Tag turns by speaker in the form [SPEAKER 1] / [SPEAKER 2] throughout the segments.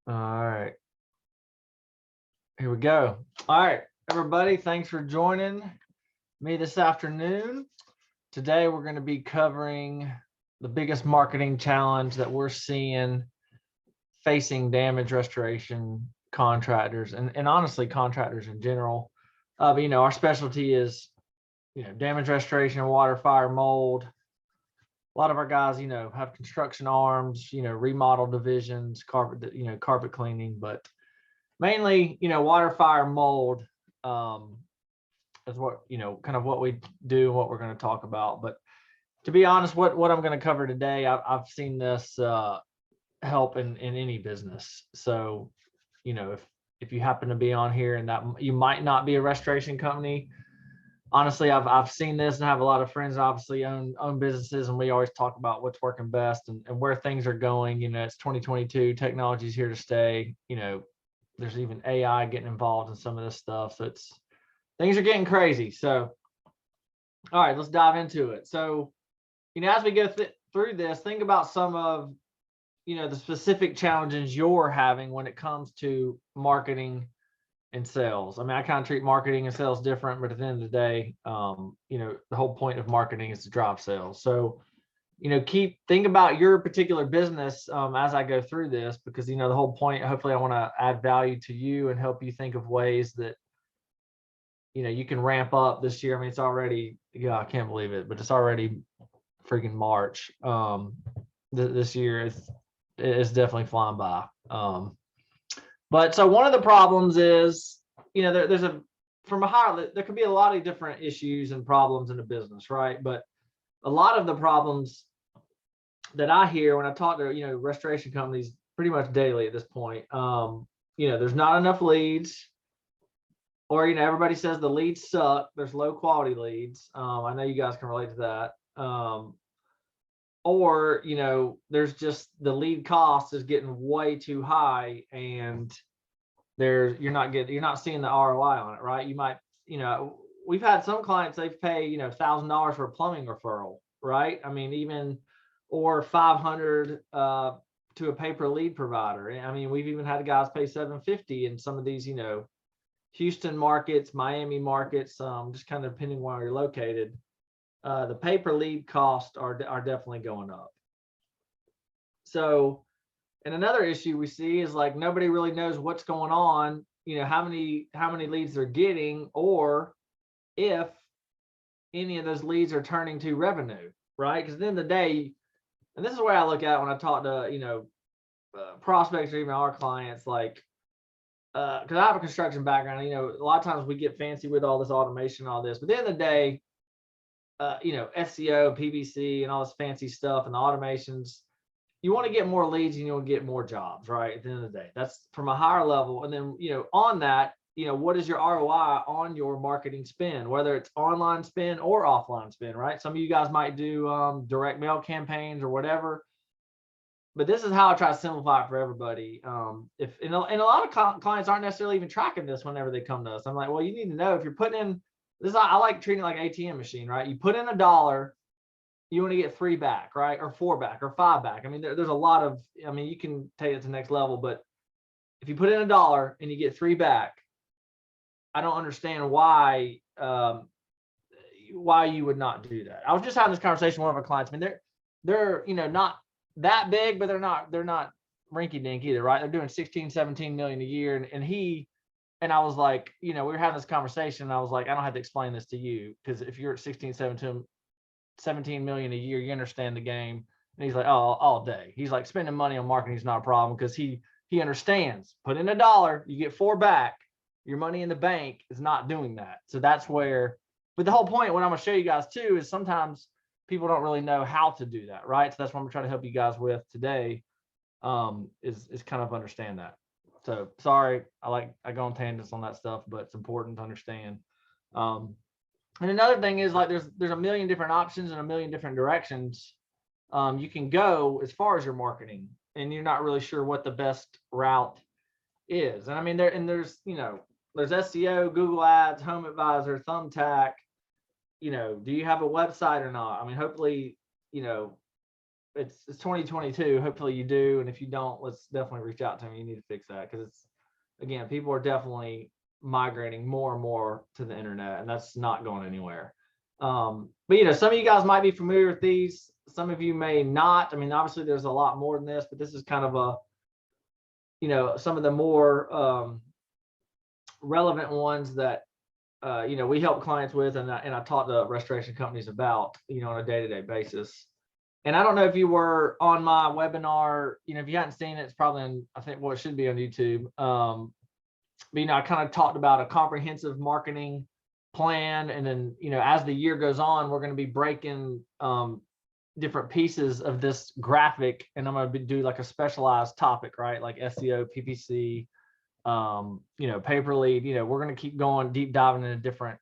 [SPEAKER 1] All right, here we go. All right, everybody, thanks for joining me this afternoon. Today, we're going to be covering the biggest marketing challenge that we're seeing facing damage restoration contractors and honestly contractors in general. But our specialty is damage restoration, water, fire, mold. A lot of our guys, have construction arms, remodel divisions, carpet cleaning, but mainly, water, fire, mold is what, kind of what we do and what we're going to talk about. But to be honest, what I'm going to cover today, I've seen this help in any business. So, if you happen to be on here and that you might not be a restoration company, honestly, I've seen this and I have a lot of friends that obviously own businesses, and we always talk about what's working best and where things are going. It's 2022, technology's here to stay. There's even AI getting involved in some of this stuff. So things are getting crazy. So, all right, let's dive into it. So, as we go through this, think about some of, the specific challenges you're having when it comes to marketing and sales. I mean, I kind of treat marketing and sales different, but at the end of the day, the whole point of marketing is to drive sales. So, think about your particular business as I go through this, because, the whole point, hopefully I want to add value to you and help you think of ways that, you can ramp up this year. I mean, it's already, I can't believe it, but it's already freaking March. This year is definitely flying by. But so one of the problems is, there could be a lot of different issues and problems in the business, right? But a lot of the problems that I hear when I talk to, restoration companies pretty much daily at this point, there's not enough leads, or, everybody says the leads suck. There's low quality leads. I know you guys can relate to that. Or, there's just the lead cost is getting way too high, and you're not seeing the ROI on it, right? You might, we've had some clients, they've paid, $1,000 for a plumbing referral, right? I mean, or 500 to a pay-per-lead provider. I mean, we've even had guys pay $750 in some of these, Houston markets, Miami markets, just kind of depending where you're located. The pay-per-lead costs are definitely going up. So, and another issue we see is like nobody really knows what's going on, how many leads they're getting, or if any of those leads are turning to revenue, right? Because at the end of the day, and this is the way I look at it when I talk to prospects or even our clients, like because I have a construction background, a lot of times we get fancy with all this automation, all this, but at the end of the day, SEO, PPC, and all this fancy stuff and the automations, you want to get more leads and you want to get more jobs, right? At the end of the day, that's from a higher level. And then, on that, what is your ROI on your marketing spend, whether it's online spend or offline spend, right? Some of you guys might do direct mail campaigns or whatever, but this is how I try to simplify it for everybody. And a lot of clients aren't necessarily even tracking this whenever they come to us. I'm like, well, you need to know if you're putting in this. I like treating it like an ATM machine, right? You put in $1, you want to get 3 back, right? Or 4 back or 5 back. I mean, there's a lot of, you can take it to the next level, but if you put in $1 and you get 3 back, I don't understand why you would not do that. I was just having this conversation with one of our clients. I mean, they're not that big, but they're not rinky dink either, right? They're doing 16, 17 million a year. And I was like, we were having this conversation, and I was like, I don't have to explain this to you, because if you're at 16, 17 million a year, you understand the game. And he's like, oh, all day. He's like, spending money on marketing is not a problem, because he understands. Put in $1, you get 4 back. Your money in the bank is not doing that. So that's where, but the whole point, what I'm going to show you guys too, is sometimes people don't really know how to do that, right? So that's what I'm trying to help you guys with today, is kind of understand that. So sorry, I go on tangents on that stuff, but it's important to understand. And another thing is, like, there's a million different options and a million different directions you can go as far as your marketing, and you're not really sure what the best route is. And I mean, there's SEO, Google Ads, Home Advisor, Thumbtack. Do you have a website or not? I mean, hopefully, it's 2022. Hopefully you do. And if you don't, let's definitely reach out to me. You need to fix that, because it's, again, people are definitely migrating more and more to the internet, and that's not going anywhere. But some of you guys might be familiar with these. Some of you may not. I mean, obviously there's a lot more than this, but this is kind of some of the more relevant ones that we help clients with, and I talk to restoration companies about, on a day-to-day basis. And I don't know if you were on my webinar, if you hadn't seen it, it's probably on, I think, it should be on YouTube. But I kind of talked about a comprehensive marketing plan, and then as the year goes on, we're going to be breaking different pieces of this graphic, and I'm going to do like a specialized topic, right? Like SEO, PPC, pay per lead. We're going to keep going deep diving into different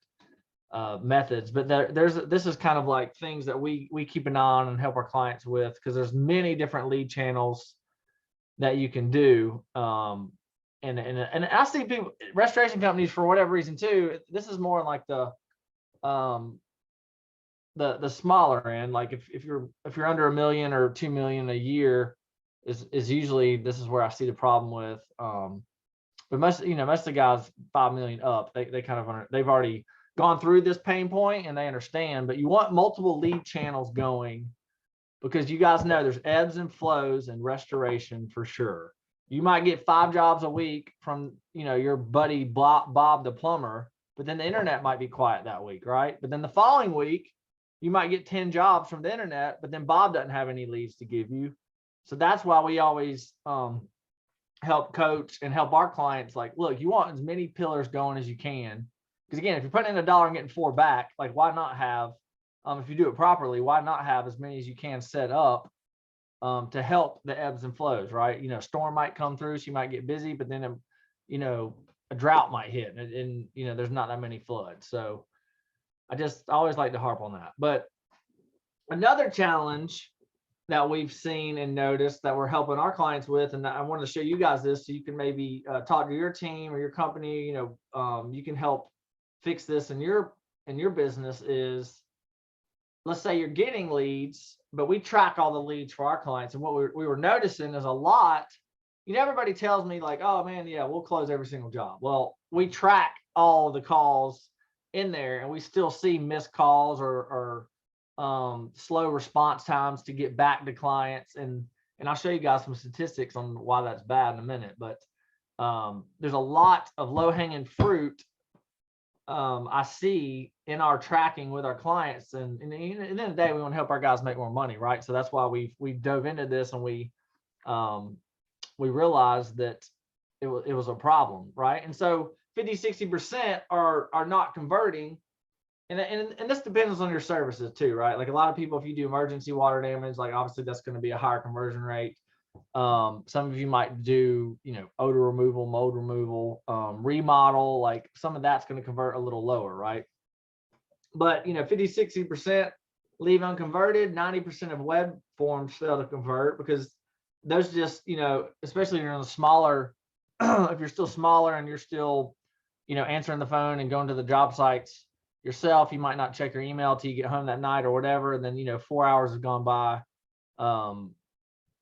[SPEAKER 1] methods, but this is kind of like things that we keep an eye on and help our clients with, because there's many different lead channels that you can do. And I see people, restoration companies, for whatever reason too, this is more like the smaller end. Like if you're under $1 million or $2 million a year is usually, this is where I see the problem with. But most of the guys 5 million up, they kind of they've already gone through this pain point and they understand. But you want multiple lead channels going, because you guys know there's ebbs and flows in restoration for sure. You might get 5 jobs a week from your buddy Bob the plumber, but then the internet might be quiet that week, right? But then the following week you might get 10 jobs from the internet, but then Bob doesn't have any leads to give you. So that's why we always help coach and help our clients, like, look, you want as many pillars going as you can, because again, if you're putting in $1 and getting 4 back, like, why not have, if you do it properly, why not have as many as you can set up to help the ebbs and flows, right? Storm might come through, so you might get busy, but then a drought might hit, and there's not that many floods. So I always like to harp on that. But another challenge that we've seen and noticed that we're helping our clients with, and I want to show you guys this so you can maybe talk to your team or your company, you can help fix this in your business, is, let's say you're getting leads, but we track all the leads for our clients. And what we were noticing is a lot, everybody tells me like, oh man, yeah, we'll close every single job. Well, we track all the calls in there, and we still see missed calls or slow response times to get back to clients. And I'll show you guys some statistics on why that's bad in a minute. But there's a lot of low-hanging fruit I see in our tracking with our clients. And at the end of the day, we want to help our guys make more money, right? So that's why we dove into this, and we realized that it was a problem, right? And so 50-60% are not converting. And this depends on your services too, right? Like, a lot of people, if you do emergency water damage, like, obviously that's going to be a higher conversion rate. Some of you might do, odor removal, mold removal, remodel, like some of that's going to convert a little lower, right? But 50-60% leave unconverted. 90% of web forms fail to convert, because those just, especially if you're in a smaller, if you're still smaller and you're still, answering the phone and going to the job sites yourself, you might not check your email till you get home that night or whatever, and then 4 hours have gone by.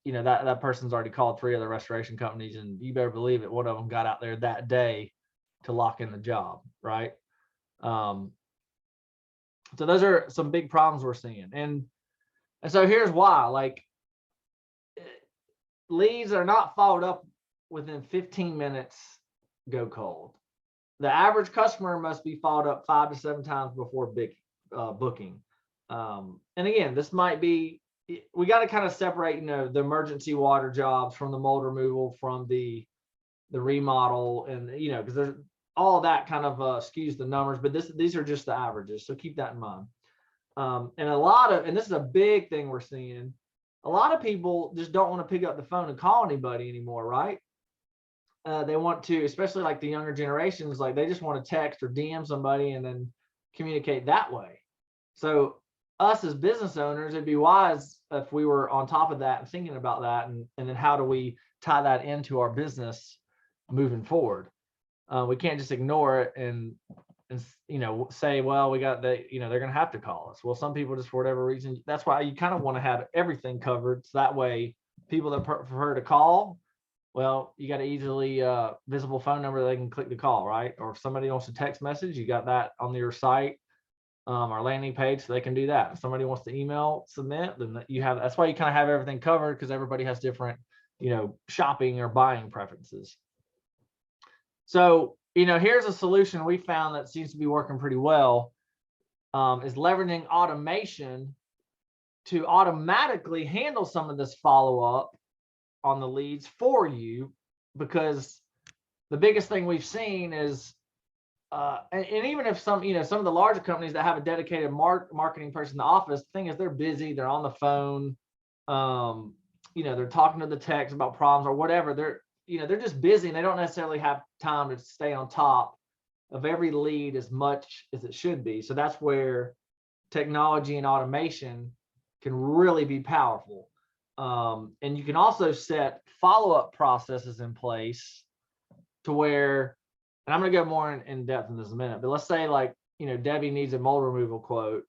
[SPEAKER 1] That person's already called 3 other restoration companies, and you better believe it, one of them got out there that day to lock in the job, right? So those are some big problems we're seeing, and so here's why. Like, leads are not followed up within 15 minutes, go cold. The average customer must be followed up 5 to 7 times before booking. And again, this might be, we got to kind of separate, the emergency water jobs from the mold removal, from the remodel, and because there's all of that kind of skews the numbers, but these are just the averages, so keep that in mind. And this is a big thing we're seeing, a lot of people just don't want to pick up the phone and call anybody anymore, right? They want to, especially like the younger generations, like they just want to text or DM somebody and then communicate that way. So us as business owners, it'd be wise if we were on top of that and thinking about that, and then how do we tie that into our business moving forward? We can't just ignore it and and say, well, we got the, they're going to have to call us. Well, some people just for whatever reason, that's why you kind of want to have everything covered. So that way people that prefer to call, well, you got an easily visible phone number they can click the call, right? Or if somebody wants to text message, you got that on your site, our landing page, so they can do that. If somebody wants to email submit, then you have, that's why you kind of have everything covered, because everybody has different, shopping or buying preferences. So, here's a solution we found that seems to be working pretty well, is leveraging automation to automatically handle some of this follow-up on the leads for you, because the biggest thing we've seen is, and even if some of the larger companies that have a dedicated marketing person in the office, the thing is they're busy, they're on the phone, they're talking to the techs about problems or whatever. They're just busy, and they don't necessarily have time to stay on top of every lead as much as it should be. So that's where technology and automation can really be powerful. And you can also set follow-up processes in place to where, and I'm going to go more in depth in this in a minute, but let's say like, Debbie needs a mold removal quote,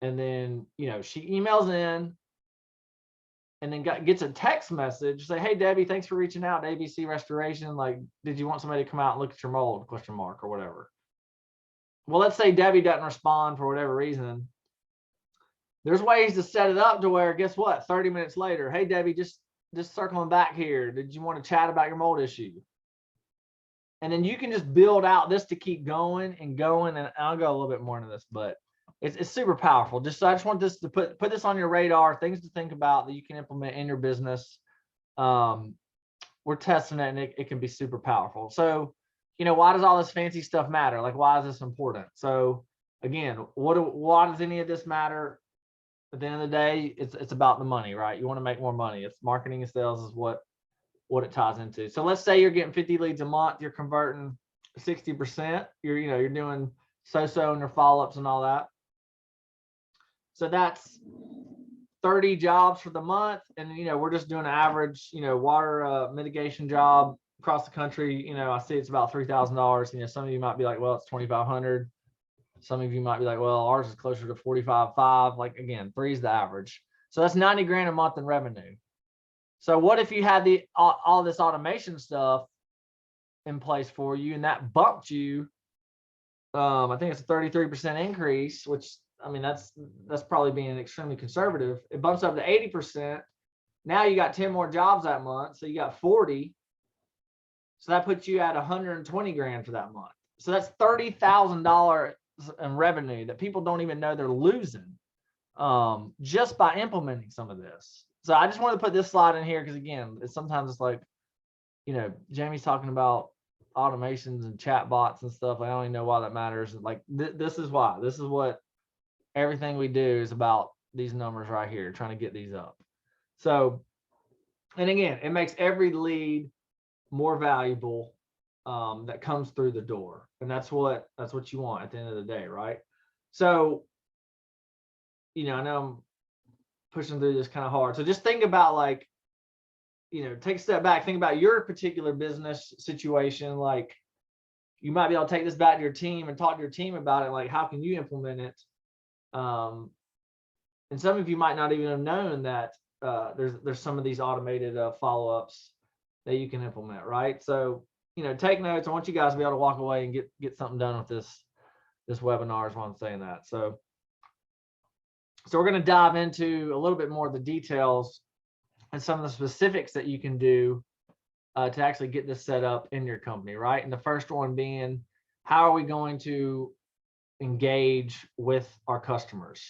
[SPEAKER 1] and then, she emails in and then gets a text message, say, hey, Debbie, thanks for reaching out to ABC Restoration. Like, did you want somebody to come out and look at your mold, ? Or whatever. Well, let's say Debbie doesn't respond for whatever reason. There's ways to set it up to where, guess what? 30 minutes later, hey, Debbie, just circling back here. Did you want to chat about your mold issue? And then you can just build out this to keep going and going. And I'll go a little bit more into this, but it's super powerful. I just want this to put this on your radar, things to think about that you can implement in your business. We're testing it, and it can be super powerful. So, why does all this fancy stuff matter? Like, why is this important? So again, why does any of this matter? At the end of the day, it's about the money, right? You want to make more money. It's marketing and sales is what it ties into. So let's say you're getting 50 leads a month, you're converting 60%, you're doing so and your follow-ups and all that. So that's 30 jobs for the month. And, we're just doing an average, water mitigation job across the country. I see it's about $3,000. Some of you might be like, well, it's $2,500. Some of you might be like, well, ours is closer to 45.5. Like, again, 3 is the average. So that's 90 grand a month in revenue. So what if you had all this automation stuff in place for you, and that bumped you? I think it's a 33% increase, which, I mean, that's probably being extremely conservative. It bumps up to 80%. Now you got 10 more jobs that month, so you got 40. So that puts you at 120 grand for that month. So that's $30,000 in revenue that people don't even know they're losing, just by implementing some of this. So I just wanted to put this slide in here because, again, sometimes it's like, Jamie's talking about automations and chat bots and stuff. I don't even know why that matters. Like, this is why. This is what everything we do is about, these numbers right here, trying to get these up. So, and again, it makes every lead more valuable that comes through the door. And that's what you want at the end of the day, right? So, I know I'm pushing through this kind of hard. So just think about, like, take a step back, think about your particular business situation. Like, you might be able to take this back to your team and talk to your team about it. Like, how can you implement it? And some of you might not even have known that there's some of these automated follow-ups that you can implement, right? So, take notes. I want you guys to be able to walk away and get something done with this webinar is why I'm saying that. So we're going to dive into a little bit more of the details and some of the specifics that you can do to actually get this set up in your company, right? And the first one being, how are we going to engage with our customers?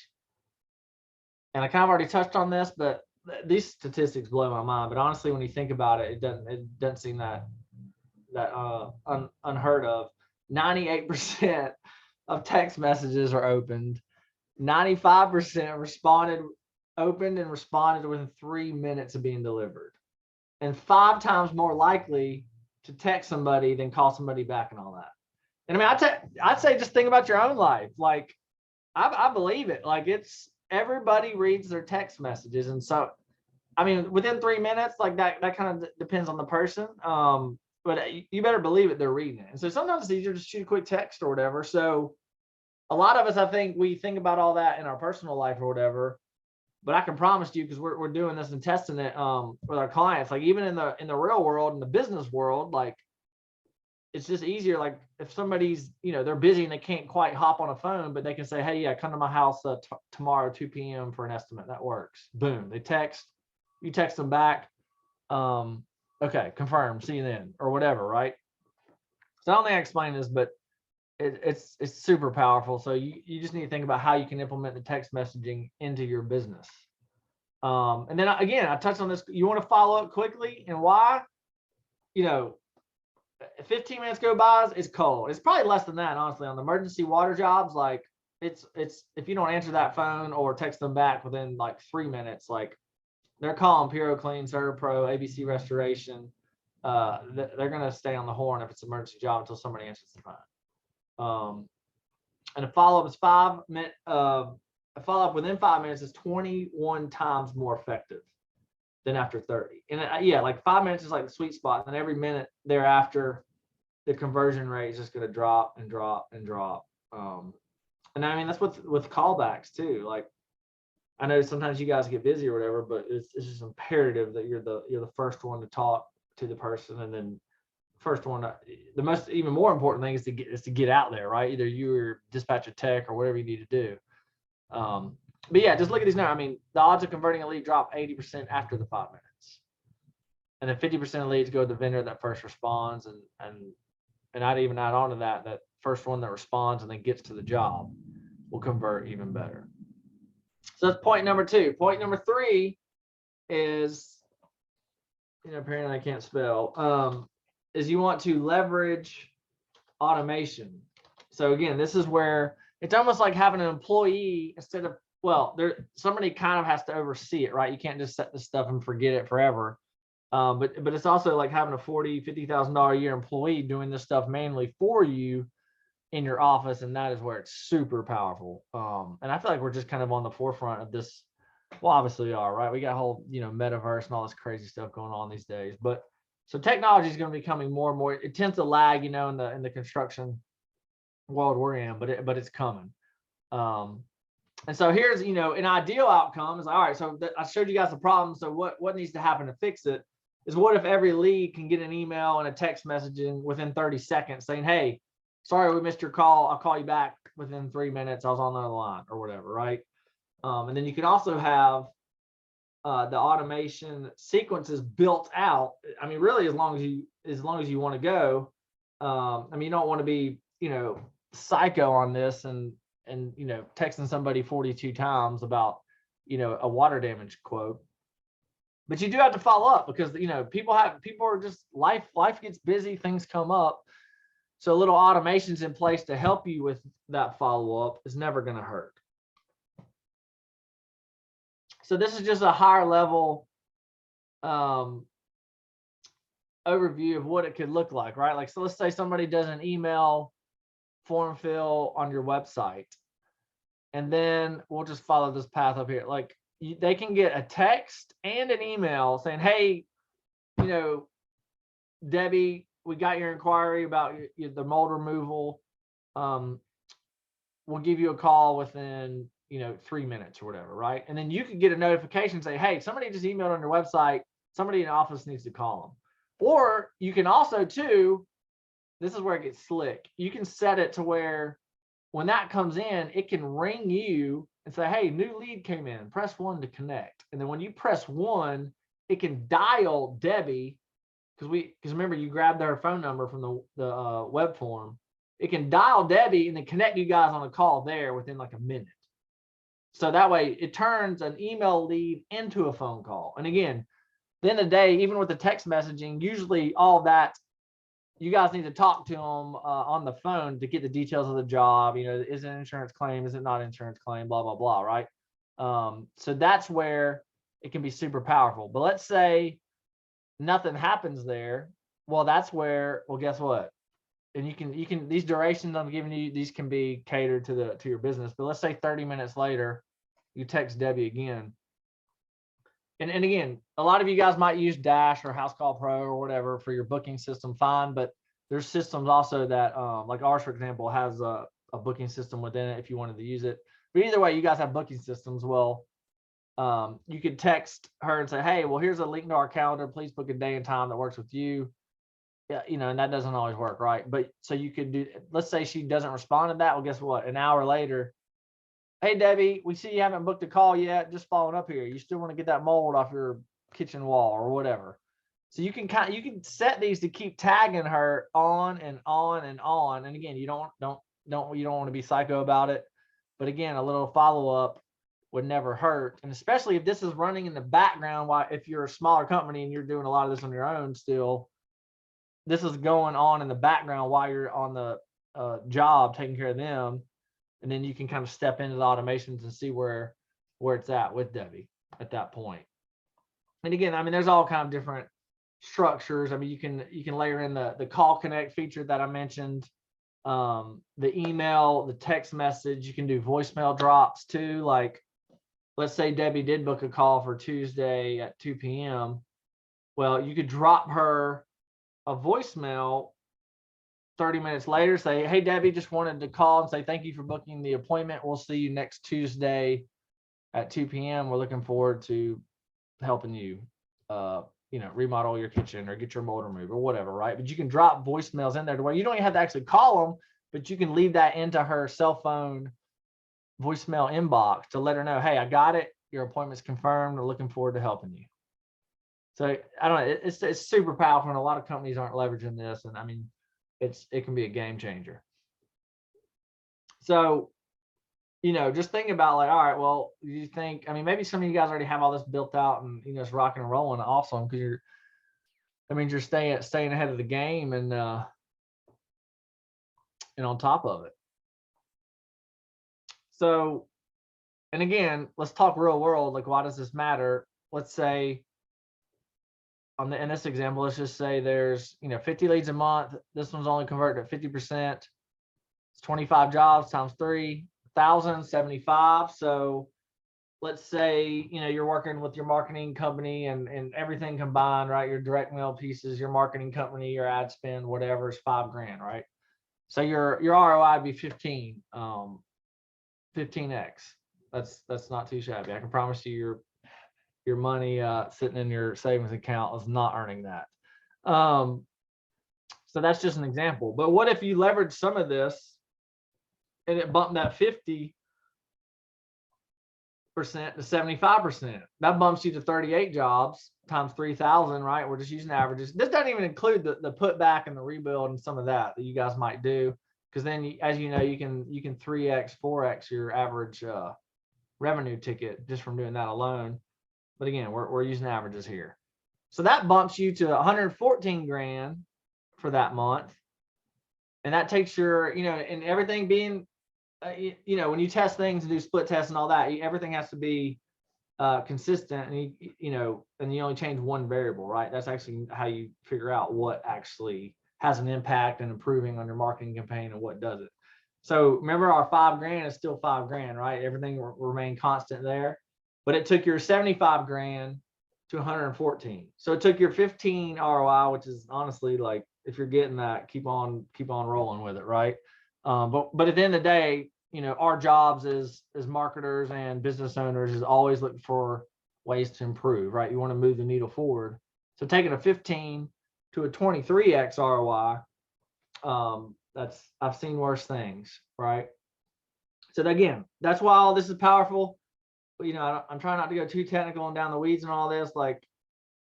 [SPEAKER 1] And I kind of already touched on this, but these statistics blow my mind. But honestly, when you think about it, it doesn't seem that unheard of. 98% of text messages are opened. 95% opened and responded within 3 minutes of being delivered, and 5 times more likely to text somebody than call somebody back and all that. And I mean, I'd say just think about your own life. Like, I believe it. Like, it's everybody reads their text messages, and so, I mean, within 3 minutes, like that kind of depends on the person. but you better believe it, they're reading it. And so sometimes it's easier to shoot a quick text or whatever. So a lot of us, I think, we think about all that in our personal life or whatever. But I can promise you, because we're doing this and testing it with our clients, like even in the real world, in the business world, like it's just easier. Like if somebody's, they're busy and they can't quite hop on a phone, but they can say, hey, yeah, come to my house tomorrow, 2 p.m. for an estimate. That works. Boom. They text, you text them back. Okay, confirm, see you then, or whatever, right? So I don't think I explained this, but it's super powerful. So you just need to think about how you can implement the text messaging into your business. And then again, I touched on this. You want to follow up quickly, and why? 15 minutes go by, it's cold. It's probably less than that, honestly, on the emergency water jobs. Like it's if you don't answer that phone or text them back within like 3 minutes, like they're calling Puro Clean, CertaPro, ABC Restoration. They're gonna stay on the horn if it's an emergency job until somebody answers the phone. And a follow-up is 5 minutes. A follow-up within 5 minutes is 21 times more effective than after 30. And yeah, like 5 minutes is like the sweet spot. And every minute thereafter, the conversion rate is just going to drop and drop and drop. And I mean, that's with callbacks too. Like I know sometimes you guys get busy or whatever, but it's just imperative that you're the first one to talk to the person, and then first one. The most even more important thing is to get out there, right? Either you or dispatch a tech or whatever you need to do. But yeah, just look at these numbers. I mean, the odds of converting a lead drop 80% after the 5 minutes, and then 50% of leads go to the vendor that first responds, and I'd even add on to that first one that responds and then gets to the job will convert even better. So that's point number 2. Point number 3 is, apparently I can't spell, is you want to leverage automation. So again, this is where it's almost like having an employee instead of, somebody kind of has to oversee it, right? You can't just set this stuff and forget it forever. But it's also like having a $40,000-$50,000 a year employee doing this stuff manually for you in your office, and that is where it's super powerful. And I feel like we're just kind of on the forefront of this. Well, obviously we are, right? We got a whole, metaverse and all this crazy stuff going on these days. But so technology is going to be becoming more and more. It tends to lag, in the construction world we're in, but it's coming. And so here's, an ideal outcome is, all right, so I showed you guys the problem. So what needs to happen to fix it is, what if every lead can get an email and a text messaging within 30 seconds saying, hey, sorry, we missed your call. I'll call you back within 3 minutes. I was on the other line or whatever, right? And then you can also have the automation sequences built out. I mean, really, as long as you want to go. I mean, you don't want to be, psycho on this and texting somebody 42 times about, a water damage quote. But you do have to follow up because, people are just life gets busy, things come up. So a little automation's in place to help you with that follow-up is never going to hurt. So this is just a higher level overview of what it could look like, right? Like, so let's say somebody does an email form fill on your website, and then we'll just follow this path up here. Like they can get a text and an email saying, hey, Debbie, we got your inquiry about the mold removal. We'll give you a call within 3 minutes or whatever, right? And then you could get a notification say, hey, somebody just emailed on your website, somebody in the office needs to call them. Or you can also too, this is where it gets slick, you can set it to where when that comes in, it can ring you and say, hey, new lead came in, press 1 to connect. And then when you press 1, it can dial Debbie, because remember, you grabbed their phone number from the web form. It can dial Debbie and then connect you guys on a call there within like a minute. So that way it turns an email lead into a phone call. And again, at the end of the day, even with the text messaging, usually all that, you guys need to talk to them on the phone to get the details of the job. Is it an insurance claim? Is it not an insurance claim? Blah, blah, blah, right? So that's where it can be super powerful. But let's say nothing happens there. Well, that's where, guess what? And you can these durations I'm giving you, these can be catered to your business. But let's say 30 minutes later, you text Debbie again. and again, a lot of you guys might use Dash or House Call Pro or whatever for your booking system, fine, but there's systems also that, like ours, for example, has a booking system within it if you wanted to use it. But either way, you guys have booking systems. Well, you could text her and say, hey, well, here's a link to our calendar. Please book a day and time that works with you. Yeah, and that doesn't always work, right? But so you could do, let's say she doesn't respond to that. Well, guess what? An hour later, hey, Debbie, we see you haven't booked a call yet. Just following up here. You still want to get that mold off your kitchen wall or whatever. So you can you can set these to keep tagging her on and on and on. And again, you don't want to be psycho about it. But again, a little follow up would never hurt. And especially if this is running in the background, why if you're a smaller company and you're doing a lot of this on your own still, this is going on in the background while you're on the job taking care of them. And then you can kind of step into the automations and see where it's at with Debbie at that point. And again, I mean, there's all kind of different structures. I mean, you can layer in the call connect feature that I mentioned, the email, the text message. You can do voicemail drops too. Like, let's say Debbie did book a call for Tuesday at 2 p.m. Well, you could drop her a voicemail 30 minutes later, say, hey, Debbie, just wanted to call and say thank you for booking the appointment. We'll see you next Tuesday at 2 p.m. We're looking forward to helping you, remodel your kitchen or get your mold removed or whatever, right? But you can drop voicemails in there to where you don't even have to actually call them, but you can leave that into her cell phone voicemail inbox to let her know, hey, I got it. Your appointment's confirmed. We're looking forward to helping you. So I don't know. It's super powerful, and a lot of companies aren't leveraging this. And I mean, it can be a game changer. So, just think about like, all right, well, you think, I mean, maybe some of you guys already have all this built out and, it's rocking and rolling awesome because you're staying ahead of the game and on top of it. So, and again, let's talk real world. Like, why does this matter? Let's say in this example, let's just say there's 50 leads a month. This one's only converted at 50%. It's 25 jobs times 3,075. So let's say you're working with your marketing company and everything combined, right? Your direct mail pieces, your marketing company, your ad spend, whatever, is $5,000, right? So your ROI would be 15x. That's not too shabby. I can promise you your money sitting in your savings account is not earning that. So that's just an example. But what if you leverage some of this and it bumped that 50% to 75%? That bumps you to 38 jobs times 3,000, right? We're just using averages. This doesn't even include the put back and the rebuild and some of that you guys might do, because then, as you know, you can 3x, 4x your average revenue ticket just from doing that alone. But again, we're using averages here. So that bumps you to 114 grand for that month. And that takes your, and everything being, when you test things and do split tests and all that, everything has to be consistent, and and you only change one variable, right? That's actually how you figure out what actually has an impact and improving on your marketing campaign and what doesn't. So remember, our $5,000 is still $5,000, right? Everything remained constant there. But it took your 75 grand to 114. So it took your 15 ROI, which is honestly, like, if you're getting that, keep on rolling with it, right? But at the end of the day, our jobs as marketers and business owners is always looking for ways to improve, right? You want to move the needle forward. So taking a 15 to a 23x ROI, I've seen worse things, right? So again, that's why all this is powerful. I'm trying not to go too technical and down the weeds and all this, like,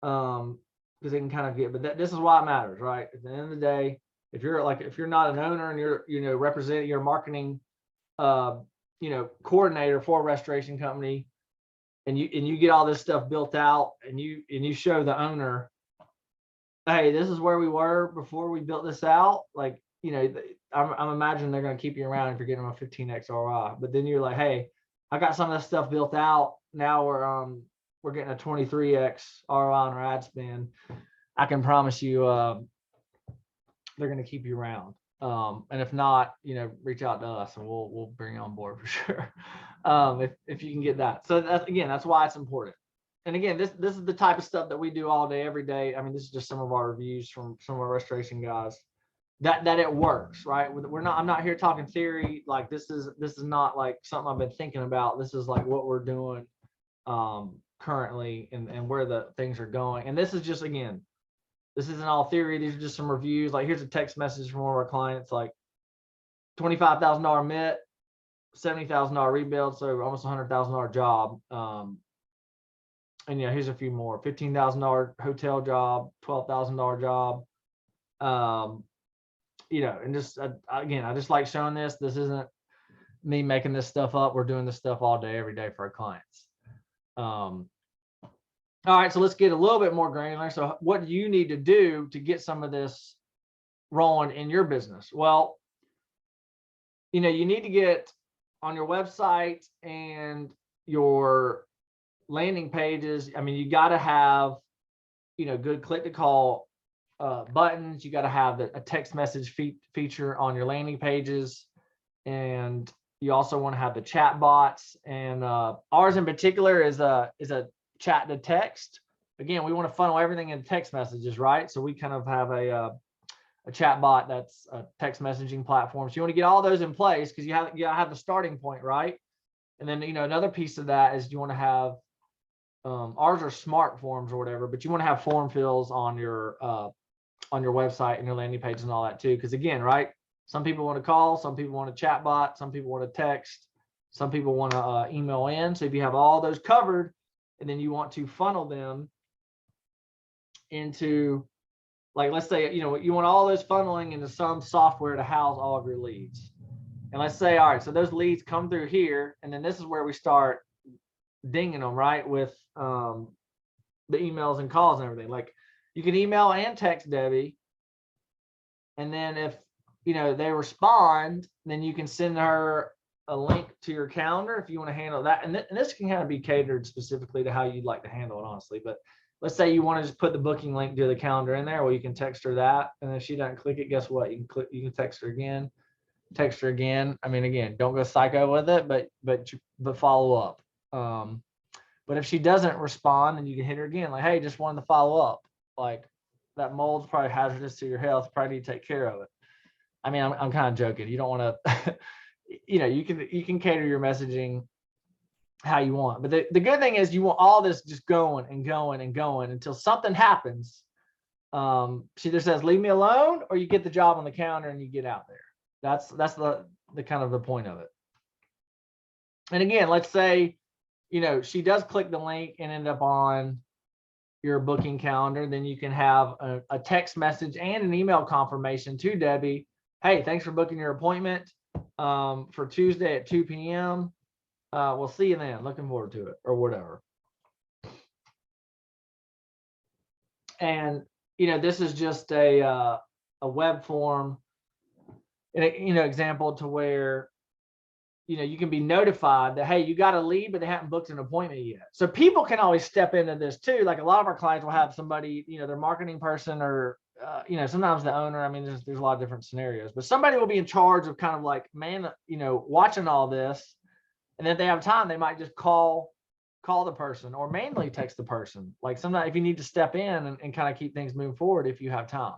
[SPEAKER 1] because it can kind of get, but this is why it matters, right? At the end of the day, if you're not an owner and you're representing your marketing, coordinator for a restoration company, and you get all this stuff built out, and you show the owner, hey, this is where we were before we built this out. Like, I'm imagining they're going to keep you around if you're getting them a 15x ROI. But then you're like, hey, I got some of this stuff built out. Now we're getting a 23x ROI on our ad spend. I can promise you they're going to keep you around. And if not, reach out to us and we'll bring you on board for sure. If you can get that. So that's why it's important. and again, this is the type of stuff that we do all day, every day. I mean, this is just some of our reviews from some of our restoration guys. That it works, right? I'm not here talking theory. Like this is not like something I've been thinking about. This is like what we're doing currently and where the things are going. And this is just, again, this isn't all theory. These are just some reviews. Like here's a text message from one of our clients, like $25,000 MIT, $70,000 rebuild, so almost $100,000 job. And yeah, here's a few more: $15,000 hotel job, $12,000 job. You know, and just again, I just like showing this. This isn't me making this stuff up. We're doing this stuff all day, every day for our clients. All right, so let's get a little bit more granular. So what do you need to do to get some of this rolling in your business? Well, you know, you need to get on your website and your landing pages. I mean, you got to have, you know, good click to call buttons. You got to have a text message feature on your landing pages, and you also want to have the chat bots. And ours in particular is a chat to text. Again, we want to funnel everything in text messages, right? So we kind of have a chat bot that's a text messaging platform. So you want to get all those in place because you have the starting point, right? And then, you know, another piece of that is you want to have ours are smart forms or whatever, but you want to have form fills on your website and your landing pages and all that too. Because again, right, some people want to call, some people want a chat bot, some people want to text, some people want to email in. So if you have all those covered, and then you want to funnel them into, like, let's say, you know, you want all those funneling into some software to house all of your leads. And let's say, all right, so those leads come through here, and then this is where we start dinging them, right, with the emails and calls and everything. Like you can email and text Debbie, and then if, you know, they respond, then you can send her a link to your calendar if you want to handle that. And this can kind of be catered specifically to how you'd like to handle it, honestly. But let's say you want to just put the booking link to the calendar in there. Well, you can text her that, and if she doesn't click it, guess what? You can text her again, I mean, again, don't go psycho with it, but follow up. But if she doesn't respond, then you can hit her again, like, hey, just wanted to follow up. Like that mold's probably hazardous to your health. Probably need to take care of it. I mean, I'm kind of joking. You don't want to, you know, you can cater your messaging how you want. But the good thing is you want all this just going and going and going until something happens. She either says, leave me alone, or you get the job on the calendar and you get out there. That's the kind of the point of it. And again, let's say, you know, she does click the link and end up on your booking calendar, then you can have a text message and an email confirmation to Debbie. Hey, thanks for booking your appointment for Tuesday at 2 p.m. We'll see you then. Looking forward to it, or whatever. And, you know, this is just a web form, you know, example to where, you know, you can be notified that, hey, you got a lead, but they haven't booked an appointment yet. So people can always step into this too. Like a lot of our clients will have somebody, you know, their marketing person, or, you know, sometimes the owner. I mean, there's a lot of different scenarios, but somebody will be in charge of kind of like, you know, watching all this. And if they have time, they might just call the person, or manually text the person. Like sometimes if you need to step in and kind of keep things moving forward, if you have time.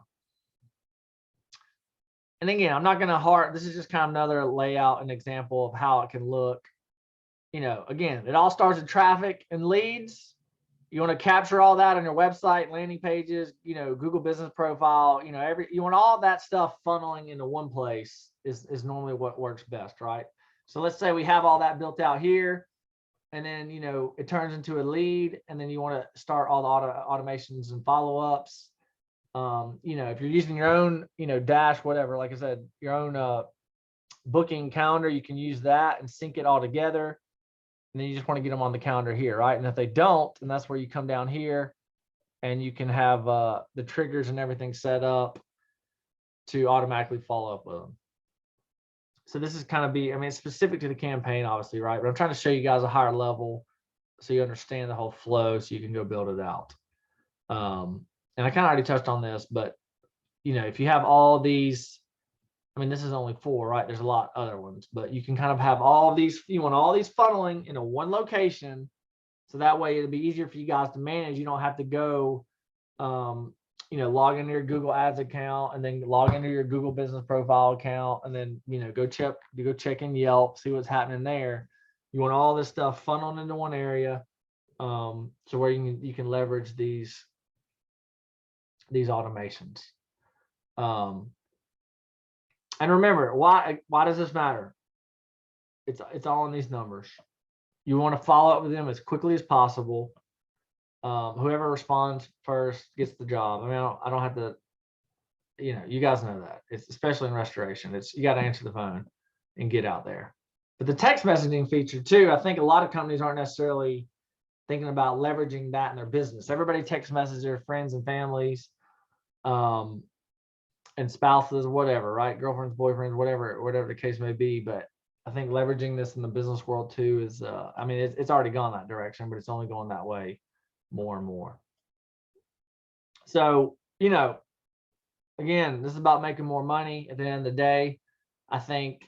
[SPEAKER 1] And again, I'm not going to this is just kind of another layout and example of how it can look. You know, again, it all starts with traffic and leads. You want to capture all that on your website, landing pages, you know, Google business profile, you know, you want all that stuff funneling into one place is normally what works best, right? So let's say we have all that built out here, and then, you know, it turns into a lead, and then you want to start all the automations and follow-ups. You know, if you're using your own, you know, Dash, whatever, like I said, your own booking calendar, you can use that and sync it all together. And then you just want to get them on the calendar here, right? And if they don't, then that's where you come down here and you can have the triggers and everything set up to automatically follow up with them. So this is kind of I mean, it's specific to the campaign, obviously, right? But I'm trying to show you guys a higher level so you understand the whole flow, so you can go build it out. And I kind of already touched on this, but, you know, if you have all these, I mean, this is only 4, right? There's a lot other ones, but you can kind of have all of these, you want all these funneling in a one location So that way it'll be easier for you guys to manage. You don't have to go, log into your Google Ads account and then log into your Google Business Profile account and then, go check in Yelp, see what's happening there. You want all this stuff funneled into one area, so where you can leverage these automations. And remember, why does this matter? It's all in these numbers. You want to follow up with them as quickly as possible. Whoever responds first gets the job. I mean, I don't have to, you guys know that. It's especially in restoration. You got to answer the phone and get out there. But the text messaging feature too, I think a lot of companies aren't necessarily thinking about leveraging that in their business. Everybody text messages their friends and families, and spouses, whatever, right? Girlfriends, boyfriends, whatever the case may be. But I think leveraging this in the business world too is, it's already gone that direction, but it's only going that way more and more. So, again, this is about making more money at the end of the day. I think,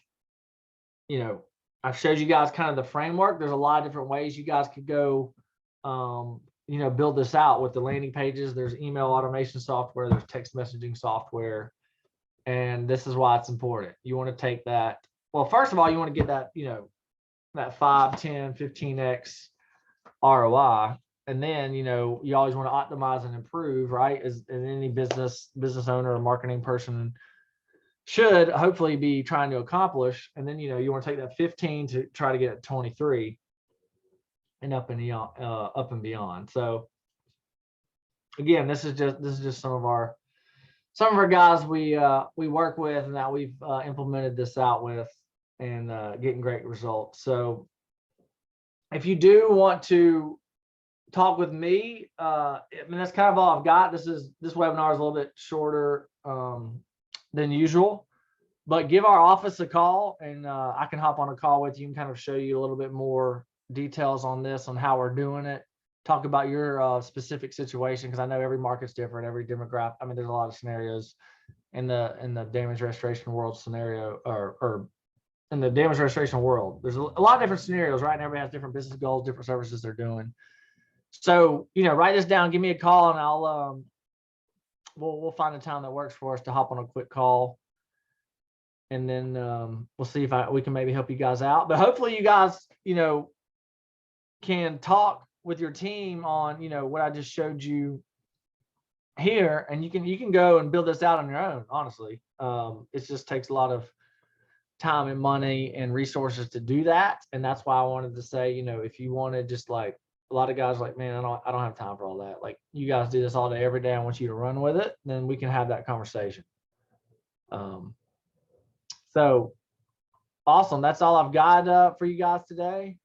[SPEAKER 1] I've showed you guys kind of the framework. There's a lot of different ways you guys could go, build this out with the landing pages. There's email automation software, there's text messaging software. And this is why it's important. You want to take that. Well, first of all, you want to get that, that 5, 10, 15x ROI. And then, you always want to optimize and improve, right? As any business owner or marketing person should hopefully be trying to accomplish. And then, you want to take that 15 to try to get it 23 and up and beyond. So again, this is just some of our guys we work with and that we've implemented this out with and getting great results. So if you do want to talk with me, that's kind of all I've got. This webinar is a little bit shorter than usual, but give our office a call and I can hop on a call with you and kind of show you a little bit more details on this, on how we're doing it, talk about your specific situation, because I know every market's different, every demographic. I mean, there's a lot of scenarios in the damage restoration world scenario, or in the damage restoration world. There's a lot of different scenarios, right? And everybody has different business goals, different services they're doing. So, write this down, give me a call, and I'll we'll find a time that works for us to hop on a quick call, and then we'll see if we can maybe help you guys out. But hopefully you guys, can talk with your team on, what I just showed you here, and you can go and build this out on your own. Honestly, it just takes a lot of time and money and resources to do that, and that's why I wanted to say, if you want to just like, a lot of guys are like, man, I don't have time for all that. Like, you guys do this all day, every day. I want you to run with it. Then we can have that conversation. So awesome. That's all I've got for you guys today.